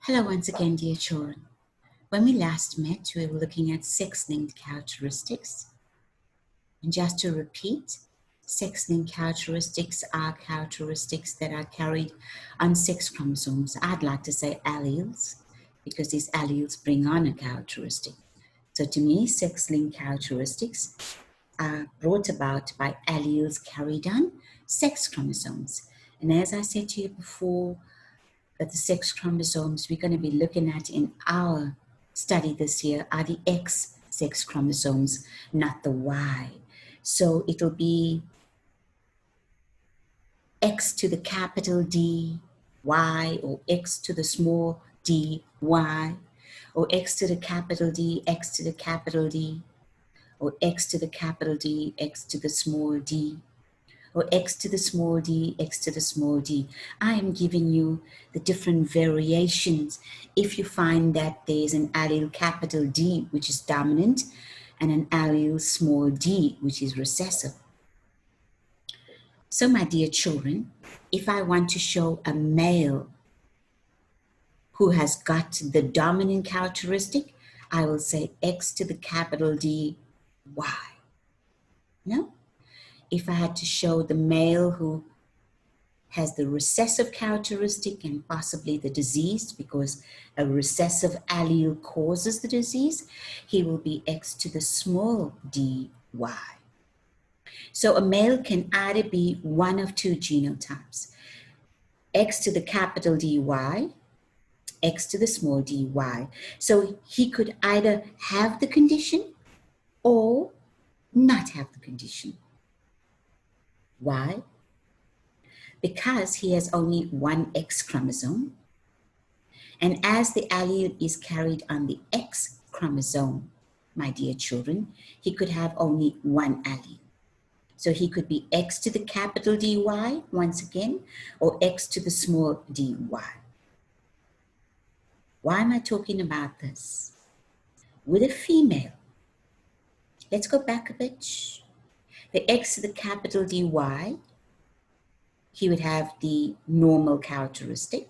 Hello once again, dear children. When we last met, we were looking at sex-linked characteristics. And just to repeat, sex-linked characteristics are characteristics that are carried on sex chromosomes. I'd like to say alleles, because these alleles bring on a characteristic. So to me, sex-linked characteristics are brought about by alleles carried on sex chromosomes. And as I said to you before, that the sex chromosomes we're going to be looking at in our study this year are the X sex chromosomes, not the Y. So it'll be X to the capital D, Y, or X to the small d, Y, or X to the capital D, X to the capital D, or X to the capital D, X to the small d, or X to the small d, X to the small d. I am giving you the different variations if you find that there's an allele capital D, which is dominant, and an allele small d, which is recessive. So my dear children, if I want to show a male who has got the dominant characteristic, I will say X to the capital D, Y. No? If I had to show the male who has the recessive characteristic and possibly the disease, because a recessive allele causes the disease, he will be X to the small d, Y. So a male can either be one of two genotypes, X to the capital DY, X to the small dy. So he could either have the condition or not have the condition. Why? Because he has only one X chromosome. And as the allele is carried on the X chromosome, my dear children, he could have only one allele. So he could be X to the capital DY, once again, or X to the small dy. Why am I talking about this? With a female, let's go back a bit. The X to the capital DY, he would have the normal characteristic.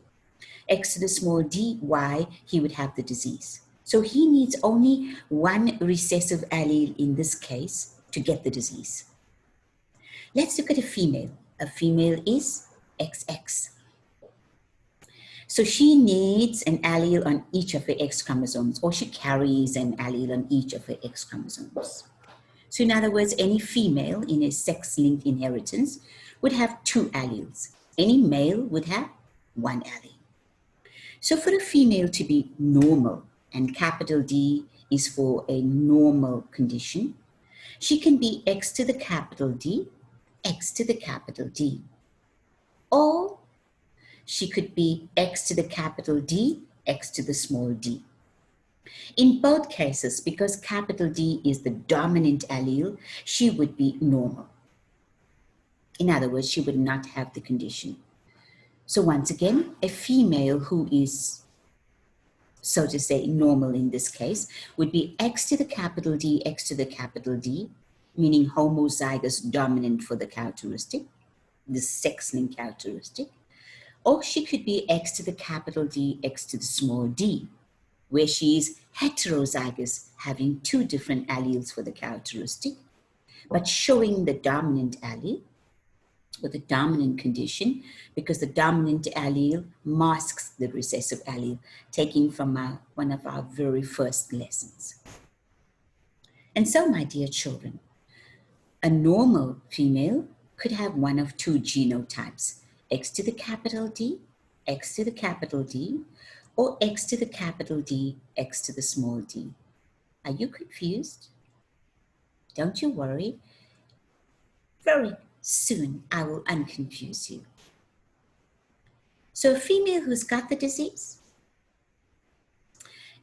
X to the small dy, he would have the disease. So he needs only one recessive allele in this case to get the disease. Let's look at a female. A female is XX. So she needs an allele on each of her X chromosomes, or she carries an allele on each of her X chromosomes. So in other words, any female in a sex-linked inheritance would have two alleles. Any male would have one allele. So for a female to be normal, and capital D is for a normal condition, she can be X to the capital D, X to the capital D. Or she could be X to the capital D, X to the small d. In both cases, because capital D is the dominant allele, she would be normal. In other words, she would not have the condition. So once again, a female who is, so to say, normal in this case, would be X to the capital D, X to the capital D, meaning homozygous dominant for the characteristic, the sex-linked characteristic. Or she could be X to the capital D, X to the small d, where she is heterozygous, having two different alleles for the characteristic, but showing the dominant allele, or the dominant condition, because the dominant allele masks the recessive allele, taking from one of our very first lessons. And so, my dear children, a normal female could have one of two genotypes, X to the capital D, X to the capital D, or X to the capital D, X to the small d. Are you confused? Don't you worry. Very soon I will unconfuse you. So a female who's got the disease,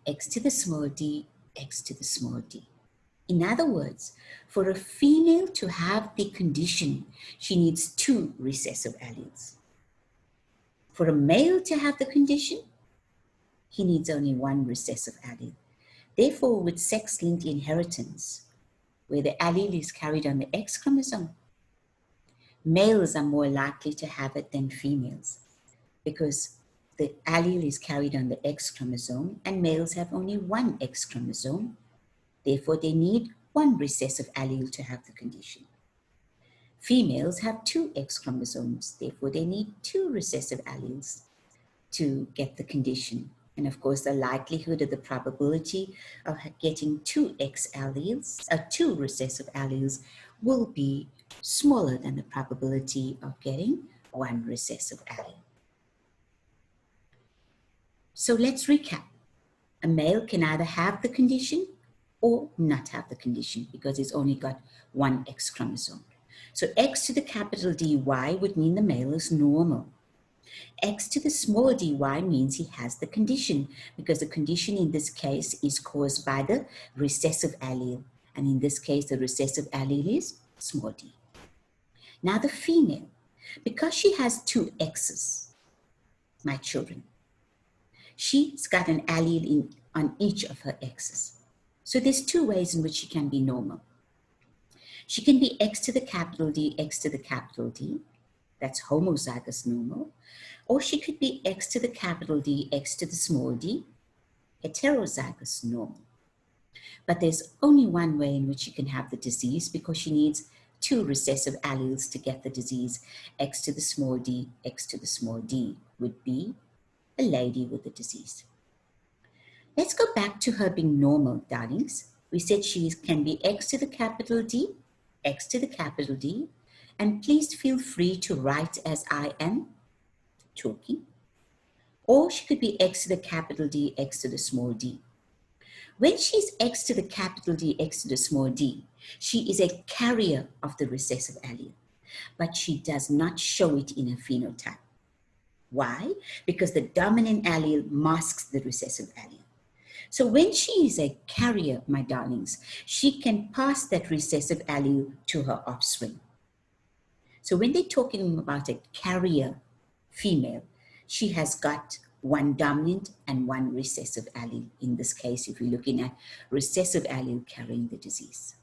X to the small d, X to the small d. In other words, for a female to have the condition, she needs two recessive alleles. For a male to have the condition, he needs only one recessive allele. Therefore, with sex-linked inheritance, where the allele is carried on the X chromosome, males are more likely to have it than females, because the allele is carried on the X chromosome, and males have only one X chromosome. Therefore, they need one recessive allele to have the condition. Females have two X chromosomes. Therefore, they need two recessive alleles to get the condition. And of course, the likelihood or the probability of getting two X alleles, two recessive alleles, will be smaller than the probability of getting one recessive allele. So let's recap. A male can either have the condition or not have the condition because it's only got one X chromosome. So X to the capital dy would mean the male is normal. X to the small dy means he has the condition because the condition in this case is caused by the recessive allele. And in this case, the recessive allele is small d. Now the female, because she has two X's, my children, she's got an allele on each of her X's. So there's two ways in which she can be normal. She can be X to the capital D, X to the capital D. That's homozygous normal. Or she could be X to the capital D, X to the small d, heterozygous normal. But there's only one way in which she can have the disease because she needs two recessive alleles to get the disease. X to the small d, X to the small d would be a lady with the disease. Let's go back to her being normal, darlings. We said she can be X to the capital D, X to the capital D, and please feel free to write as I am talking. Or she could be X to the capital D, X to the small d. When she's X to the capital D, X to the small d, she is a carrier of the recessive allele, but she does not show it in her phenotype. Why? Because the dominant allele masks the recessive allele. So when she is a carrier, my darlings, she can pass that recessive allele to her offspring. So when they're talking about a carrier female, she has got one dominant and one recessive allele. In this case, if we're looking at recessive allele carrying the disease.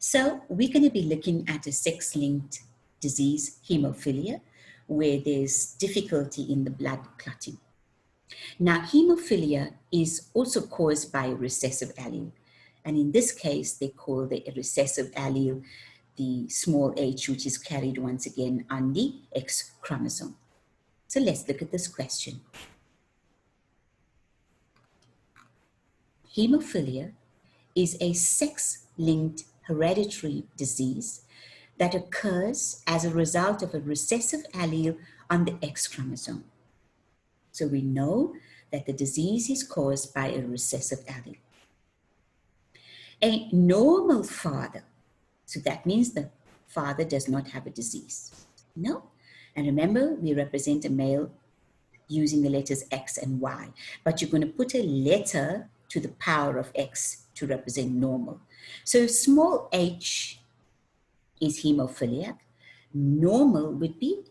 So we're going to be looking at a sex-linked disease, hemophilia, where there's difficulty in the blood clotting. Now, hemophilia is also caused by a recessive allele. And in this case, they call the recessive allele the small h, which is carried once again on the X chromosome. So let's look at this question. Hemophilia is a sex-linked hereditary disease that occurs as a result of a recessive allele on the X chromosome. So we know that the disease is caused by a recessive allele. A normal father, so that means the father does not have a disease. No? And remember, we represent a male using the letters X and Y, but you're going to put a letter to the power of X to represent normal. So small h is hemophiliac, normal would be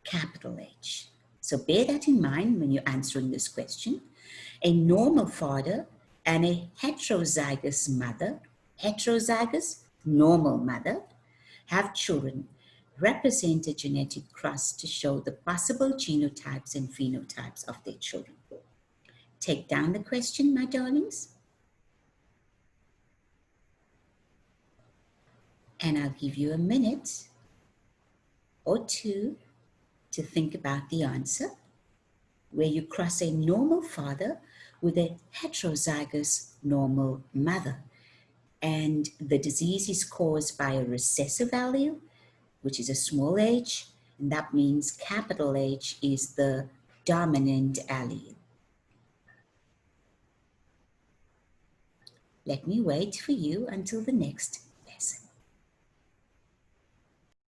capital H. So bear that in mind when you're answering this question. A normal father and a heterozygous mother, heterozygous, normal mother, have children, represent a genetic cross to show the possible genotypes and phenotypes of their children. Take down the question, my darlings. And I'll give you a minute or two to think about the answer, where you cross a normal father with a heterozygous normal mother. And the disease is caused by a recessive allele, which is a small h, and that means capital H is the dominant allele. Let me wait for you until the next